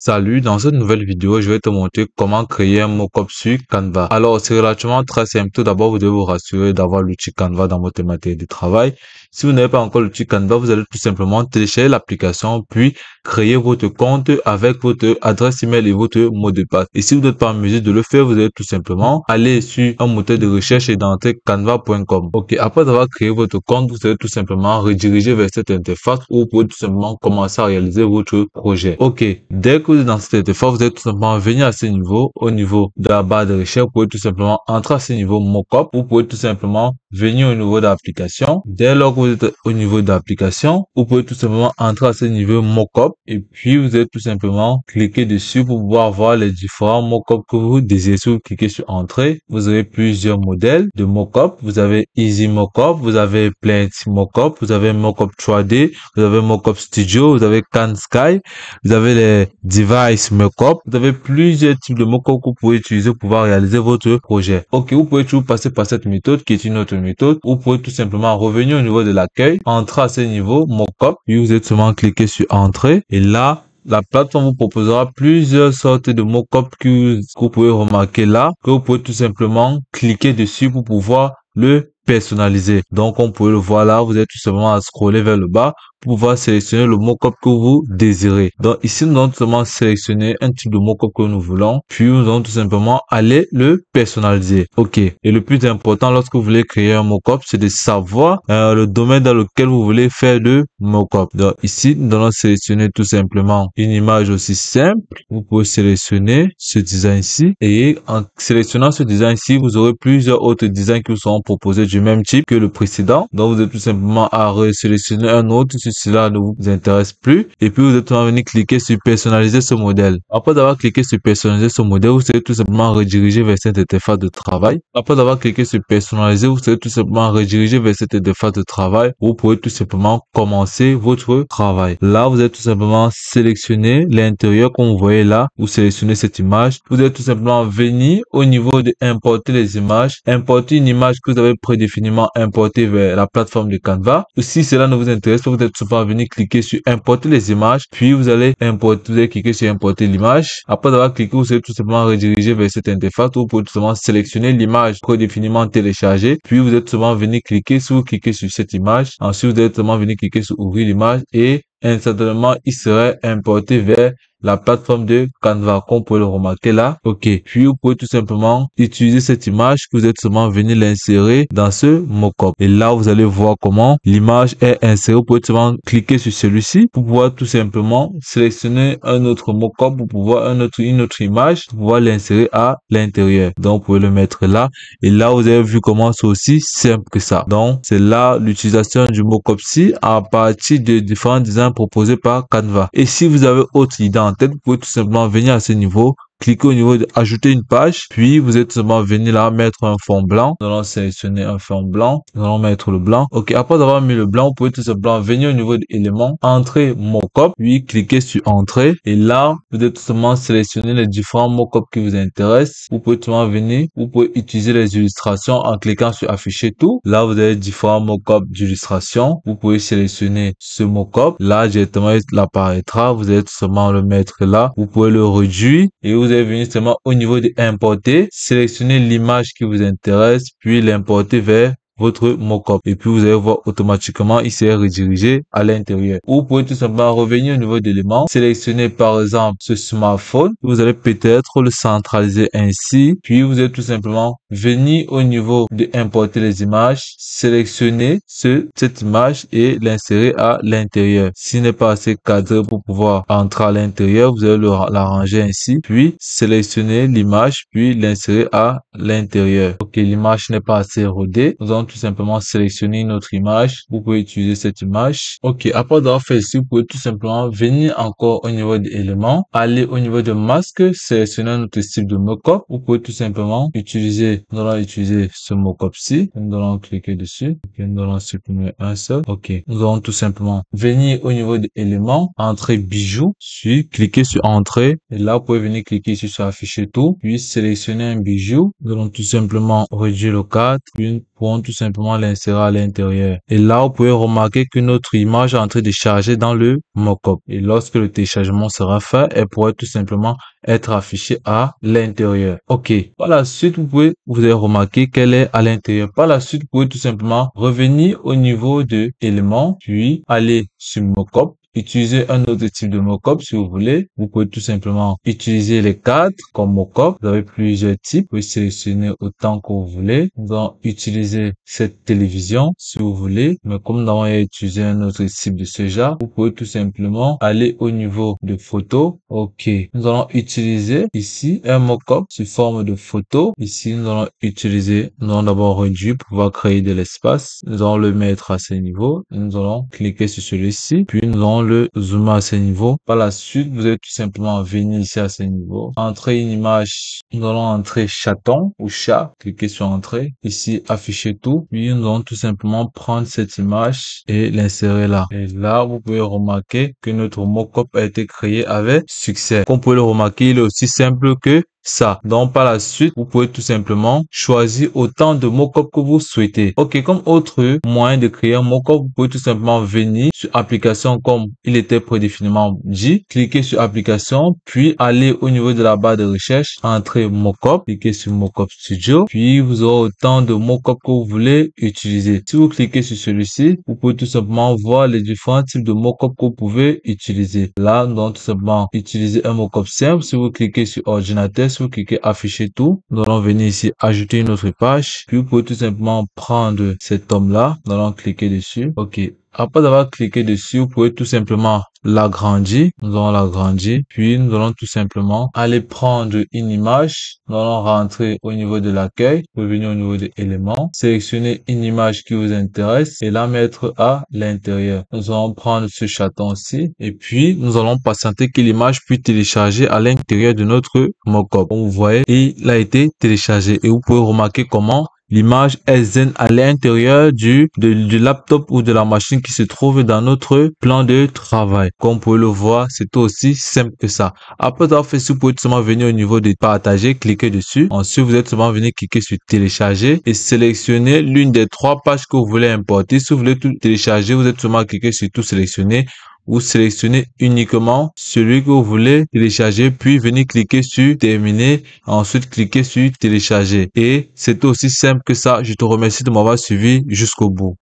Salut, dans cette nouvelle vidéo, je vais te montrer comment créer un mock-up sur Canva. Alors, c'est relativement très simple. Tout d'abord, vous devez vous rassurer d'avoir l'outil Canva dans votre matériel de travail. Si vous n'avez pas encore l'outil Canva, vous allez tout simplement télécharger l'application, puis créer votre compte avec votre adresse email et votre mot de passe. Et si vous n'êtes pas en mesure de le faire, vous allez tout simplement aller sur un moteur de recherche et d'entrer canva.com. Ok, après avoir créé votre compte, vous allez tout simplement rediriger vers cette interface où vous pouvez tout simplement commencer à réaliser votre projet. Ok, dès que vous êtes dans cette interface, vous allez tout simplement venir à ce niveau, au niveau de la barre de recherche, vous pouvez tout simplement entrer à ce niveau mockup, vous pouvez tout simplement venir au niveau de l'application. Dès lors que vous êtes au niveau de l'application, vous pouvez tout simplement entrer à ce niveau mockup et puis vous allez tout simplement cliquer dessus pour pouvoir voir les différents mockups que vous désirez. Si vous cliquez sur entrée, vous avez plusieurs modèles de mockup. Vous avez Easy Mockup, vous avez Plenty Mockup, vous avez Mockup 3D, vous avez Mockup Studio, vous avez Can Sky, vous avez les Device Mockup, vous avez plusieurs types de mockup que vous pouvez utiliser pour pouvoir réaliser votre projet. Ok, vous pouvez toujours passer par cette méthode qui est une autre méthode. Vous pouvez tout simplement revenir au niveau de l'accueil, entrer à ce niveau mockup, puis vous êtes seulement cliquer sur entrée et là, la plateforme vous proposera plusieurs sortes de mock-up que vous pouvez remarquer là, que vous pouvez tout simplement cliquer dessus pour pouvoir le personnaliser. Donc, on peut le voir là, vous êtes tout simplement à scroller vers le bas pour pouvoir sélectionner le mockup que vous désirez. Donc, ici, nous allons tout simplement sélectionner un type de mockup que nous voulons, puis nous allons tout simplement aller le personnaliser. Ok. Et le plus important, lorsque vous voulez créer un mockup, c'est de savoir le domaine dans lequel vous voulez faire le mockup. Donc, ici, nous allons sélectionner tout simplement une image aussi simple. Vous pouvez sélectionner ce design ici et en sélectionnant ce design ici, vous aurez plusieurs autres designs qui vous seront proposés du même type que le précédent. Donc, vous êtes tout simplement à resélectionner un autre si cela ne vous intéresse plus. Et puis, vous êtes venir cliquer sur personnaliser ce modèle. Après avoir cliqué sur personnaliser ce modèle, vous allez tout simplement rediriger vers cette interface de travail. Après avoir cliqué sur personnaliser, vous allez tout simplement rediriger vers cette interface de travail. Vous pouvez tout simplement commencer votre travail. Là, vous allez tout simplement sélectionner l'intérieur comme vous voyez là. Vous sélectionnez cette image. Vous allez tout simplement venir au niveau de importer les images. Importer une image que vous avez prédéfiniment importée vers la plateforme de Canva. Ou si cela ne vous intéresse pas, vous êtes tout simplement venir cliquer sur importer les images. Puis vous allez importer, vous allez cliquer sur importer l'image. Après avoir cliqué, vous allez tout simplement rediriger vers cette interface où vous pouvez tout simplement sélectionner l'image prédéfiniment téléchargée. Puis vous êtes tout simplement venir cliquer sur cliquer sur cette image. Ensuite, vous allez tout simplement venir cliquer sur ouvrir l'image et instantanément, il serait importé vers la plateforme de Canva, comme vous pouvez le remarquer là. Ok. Puis, vous pouvez tout simplement utiliser cette image que vous êtes seulement venu l'insérer dans ce mockup. Et là, vous allez voir comment l'image est insérée. Vous pouvez tout simplement cliquer sur celui-ci pour pouvoir tout simplement sélectionner un autre mockup pour pouvoir une autre image pour pouvoir l'insérer à l'intérieur. Donc, vous pouvez le mettre là. Et là, vous avez vu comment c'est aussi simple que ça. Donc, c'est là l'utilisation du mockup-ci à partir de différents designs proposés par Canva. Et si vous avez autre idée en tête, vous pouvez tout simplement venir à ce niveau, cliquez au niveau de ajouter une page, puis vous êtes seulement venir là mettre un fond blanc. Nous allons sélectionner un fond blanc. Nous allons mettre le blanc. Ok, après avoir mis le blanc, vous pouvez tout simplement venir au niveau de éléments, entrer mockup, puis cliquer sur entrée. Et là, vous êtes tout simplement sélectionner les différents mockups qui vous intéressent. Vous pouvez tout simplement venir, vous pouvez utiliser les illustrations en cliquant sur afficher tout. Là, vous avez différents mockups d'illustration. Vous pouvez sélectionner ce mockup. Là, directement, il apparaîtra. Vous allez tout simplement le mettre là. Vous pouvez le réduire et vous allez venir seulement au niveau de importer, sélectionner l'image qui vous intéresse, puis l'importer vers votre mockup. Et puis, vous allez voir automatiquement, il s'est redirigé à l'intérieur. Ou vous pouvez tout simplement revenir au niveau d'éléments, sélectionner par exemple ce smartphone. Vous allez peut-être le centraliser ainsi. Puis, vous allez tout simplement venir au niveau de importer les images, sélectionner cette image et l'insérer à l'intérieur. S'il n'est pas assez cadré pour pouvoir entrer à l'intérieur, vous allez l'arranger ainsi. Puis, sélectionner l'image, puis l'insérer à l'intérieur. Ok, l'image n'est pas assez rodée. Nous allons tout simplement sélectionner une autre image. Vous pouvez utiliser cette image. Ok, après avoir fait ceci, vous pouvez tout simplement venir encore au niveau des éléments, aller au niveau de masque, sélectionner un autre style de mockup. Vous pouvez tout simplement utiliser, nous allons utiliser ce mockup-ci. Nous allons cliquer dessus. Ok, nous allons supprimer un seul. Ok, nous allons tout simplement venir au niveau des éléments, entrer bijoux, puis cliquer sur entrée. Et là, vous pouvez venir cliquer ici sur afficher tout, puis sélectionner un bijou. Nous allons tout simplement réduire le cadre, puis pourrons tout simplement l'insérer à l'intérieur. Et là, vous pouvez remarquer que notre image est en train de charger dans le mockup. Et lorsque le téléchargement sera fait, elle pourrait tout simplement être affichée à l'intérieur. Ok. Par la suite, vous avez remarqué qu'elle est à l'intérieur. Par la suite, vous pouvez tout simplement revenir au niveau de éléments, puis aller sur mockup. Utiliser un autre type de mockup si vous voulez. Vous pouvez tout simplement utiliser les cadres comme mockup. Vous avez plusieurs types. Vous pouvez sélectionner autant que vous voulez. Nous allons utiliser cette télévision si vous voulez. Mais comme nous avons utilisé un autre type de ce genre, vous pouvez tout simplement aller au niveau de photo. Ok. Nous allons utiliser ici un mockup sous forme de photo. Ici, nous allons d'abord réduire pour pouvoir créer de l'espace. Nous allons le mettre à ce niveau. Nous allons cliquer sur celui-ci. Puis nous allons le zoomer à ce niveau. Par la suite, vous allez tout simplement venir ici à ce niveau. Entrer une image. Nous allons entrer chaton ou chat. Cliquez sur entrée. Ici, afficher tout. Puis nous allons tout simplement prendre cette image et l'insérer là. Et là, vous pouvez remarquer que notre mockup a été créé avec succès. Comme vous pouvez le remarquer, il est aussi simple que ça. Donc, par la suite, vous pouvez tout simplement choisir autant de mockup que vous souhaitez. Ok, comme autre moyen de créer un mockup, vous pouvez tout simplement venir sur application comme il était prédéfiniment dit. Cliquez sur application, puis aller au niveau de la barre de recherche, entrer mockup, cliquez sur mockup studio, puis vous aurez autant de mockup que vous voulez utiliser. Si vous cliquez sur celui-ci, vous pouvez tout simplement voir les différents types de mockup que vous pouvez utiliser. Là, nous allons tout simplement utiliser un mockup simple. Si vous cliquez sur ordinateur, si vous cliquez afficher tout, nous allons venir ici ajouter une autre page. Puis vous pouvez tout simplement prendre cet homme-là. Nous allons cliquer dessus. Ok. Après avoir cliqué dessus, vous pouvez tout simplement l'agrandir. Nous allons l'agrandir. Puis nous allons tout simplement aller prendre une image. Nous allons rentrer au niveau de l'accueil. Revenir au niveau des éléments. Sélectionner une image qui vous intéresse et la mettre à l'intérieur. Nous allons prendre ce chaton-ci. Et puis nous allons patienter que l'image puisse télécharger à l'intérieur de notre mockup. Comme vous voyez, il a été téléchargé. Et vous pouvez remarquer comment l'image est zen à l'intérieur du laptop ou de la machine qui se trouve dans notre plan de travail. Comme vous pouvez le voir, c'est aussi simple que ça. Après avoir fait ça, vous pouvez tout simplement venir au niveau de partager, cliquer dessus. Ensuite, vous êtes seulement venir cliquer sur télécharger et sélectionner l'une des 3 pages que vous voulez importer. Si vous voulez tout télécharger, vous êtes seulement cliquer sur tout sélectionner. Vous sélectionnez uniquement celui que vous voulez télécharger, puis venir cliquer sur terminer, ensuite cliquer sur télécharger. Et c'est aussi simple que ça. Je te remercie de m'avoir suivi jusqu'au bout.